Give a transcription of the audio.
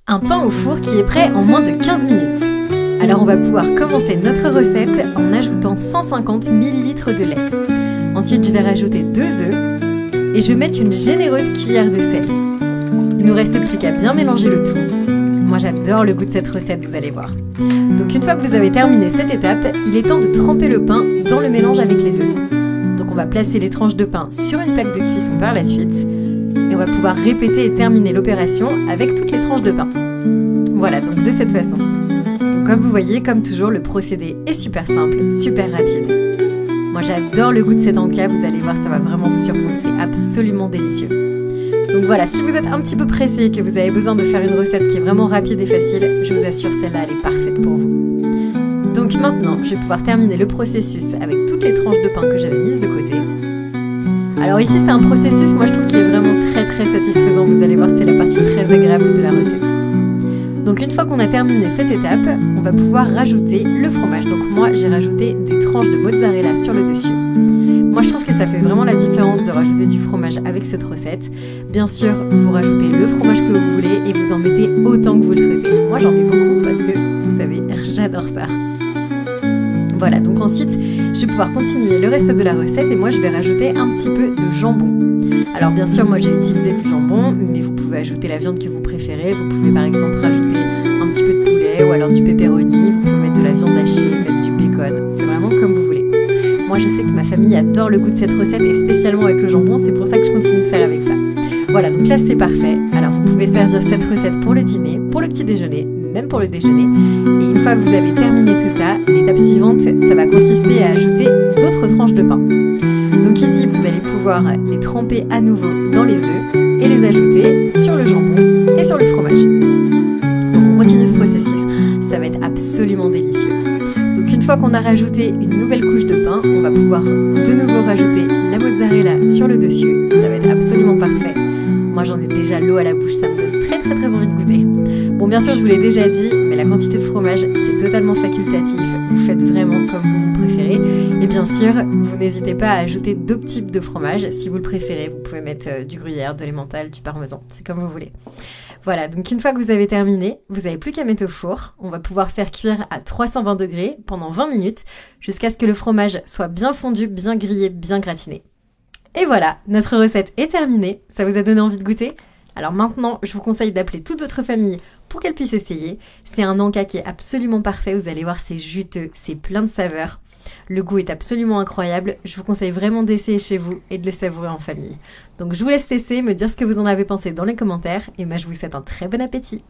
Un pain au four qui est prêt en moins de 15 minutes. Alors on va pouvoir commencer notre recette en ajoutant 150 ml de lait. Ensuite je vais rajouter 2 œufs et je vais mettre une généreuse cuillère de sel. Il ne nous reste plus qu'à bien mélanger le tout. Moi j'adore le goût de cette recette, vous allez voir. Donc une fois que vous avez terminé cette étape, il est temps de tremper le pain dans le mélange avec les œufs. Donc on va placer les tranches de pain sur une plaque de cuisson par la suite. Et on va pouvoir répéter et terminer l'opération avec toutes les tranches de pain. Voilà, donc de cette façon. Donc comme vous voyez, comme toujours, le procédé est super simple, super rapide. Moi j'adore le goût de cet encas, vous allez voir, ça va vraiment vous surprendre, c'est absolument délicieux. Donc voilà, si vous êtes un petit peu pressé et que vous avez besoin de faire une recette qui est vraiment rapide et facile, je vous assure, celle-là, elle est parfaite pour vous. Donc maintenant, je vais pouvoir terminer le processus avec toutes les tranches de pain que j'avais mises de côté. Alors ici, c'est un processus, moi je trouve qu'il est vraiment très satisfaisant. Vous allez voir, c'est la partie très agréable de la recette. Donc une fois qu'on a terminé cette étape, on va pouvoir rajouter le fromage. Donc moi, j'ai rajouté des tranches de mozzarella sur le dessus. Moi, je trouve que ça fait vraiment la différence de rajouter du fromage avec cette recette. Bien sûr, vous rajoutez le fromage que vous voulez et vous en mettez autant que vous le souhaitez. Moi, j'en ai beaucoup parce que, vous savez, j'adore ça. Voilà, donc ensuite, je vais pouvoir continuer le reste de la recette et moi, je vais rajouter un petit peu de jambon. Alors bien sûr, moi, j'ai utilisé du jambon, mais vous pouvez ajouter la viande que vous préférez. Vous pouvez par exemple rajouter un petit peu de poulet ou alors du pepperoni. Vous pouvez mettre de la viande hachée, même du bacon. C'est vraiment comme vous voulez. Moi, je sais que ma famille adore le goût de cette recette et spécialement avec le jambon. C'est pour ça que je continue de faire avec ça. Voilà, donc là, c'est parfait. Alors, vous pouvez servir cette recette pour le dîner, pour le petit déjeuner, même pour le déjeuner. Et une fois que vous avez terminé tout ça, l'étape suivante, ça va consister à ajouter d'autres tranches de pain. Donc ici, vous allez pouvoir les tremper à nouveau dans les œufs et les ajouter sur le jambon et sur le fromage. Donc on continue ce processus, ça va être absolument délicieux. Donc une fois qu'on a rajouté une nouvelle couche de pain, on va pouvoir de nouveau rajouter la mozzarella sur le dessus. Ça va être absolument parfait. Moi j'en ai déjà l'eau à la bouche, ça me donne très envie de goûter. Bon, bien sûr je vous l'ai déjà dit, mais la quantité de fromage c'est totalement facultatif. Vous faites vraiment comme vous préférez. Et bien sûr, vous n'hésitez pas à ajouter d'autres types de fromage. Si vous le préférez, vous pouvez mettre du gruyère, de l'emmental, du parmesan. C'est comme vous voulez. Voilà, donc une fois que vous avez terminé, vous n'avez plus qu'à mettre au four. On va pouvoir faire cuire à 320 degrés pendant 20 minutes jusqu'à ce que le fromage soit bien fondu, bien grillé, bien gratiné. Et voilà, notre recette est terminée. Ça vous a donné envie de goûter ? Alors maintenant, je vous conseille d'appeler toute votre famille pour qu'elle puisse essayer. C'est un encas qui est absolument parfait. Vous allez voir, c'est juteux, c'est plein de saveurs. Le goût est absolument incroyable. Je vous conseille vraiment d'essayer chez vous et de le savourer en famille. Donc je vous laisse tester, me dire ce que vous en avez pensé dans les commentaires. Et moi, je vous souhaite un très bon appétit.